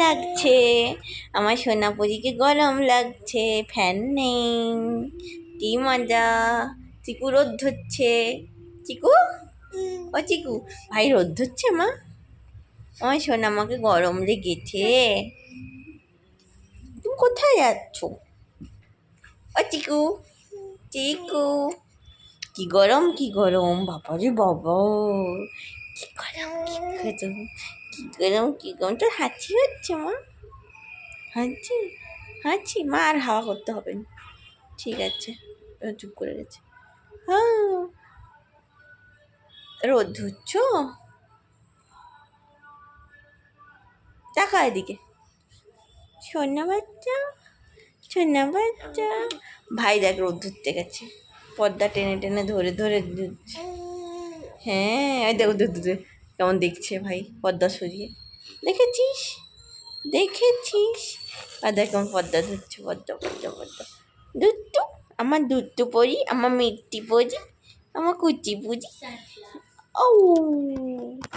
লাগছে, আমার সোনাপুরিকে গরম লাগছে, ফ্যান নেই। কি মজা। চিকু রোদ ধরছে। চিকু, ও চিকু, ভাই রোদ ধরছে মা। আমার সোনা আমাকে গরম লেগেছে। তুমি কোথায় যাচ্ছ? ও চিকু, চিকু, কি গরম কি গরম, বাবা রে বাবা, কি গরম কি গরম, কি গরম কি গরম। তোর হাঁচি হচ্ছে মা? হাঁচি, হাঁচি মা আর হাওয়া করতে হবে না, ঠিক আছে। চুপ করে গেছে। হ্যাঁ, রোদ ধুচ্ছ? টাকা এদিকে, সোনা বাচ্চা, সোনা বাচ্চা। ভাই দেখ রোদ ধরতে গেছে, পর্দা টেনে টেনে ধরে ধরে দিচ্ছে। হ্যাঁ, এই দেখ কেমন দেখছে ভাই পর্দা সরিয়ে। দেখেছিস, দেখেছিস? আর দেখ কেমন পর্দা ধরছে, পর্দা পর্দা পর্দা। দুট্টু, আমার দুট্টু পরি, আমার মিট্টি পরি, আমার কুচি পুজি। ও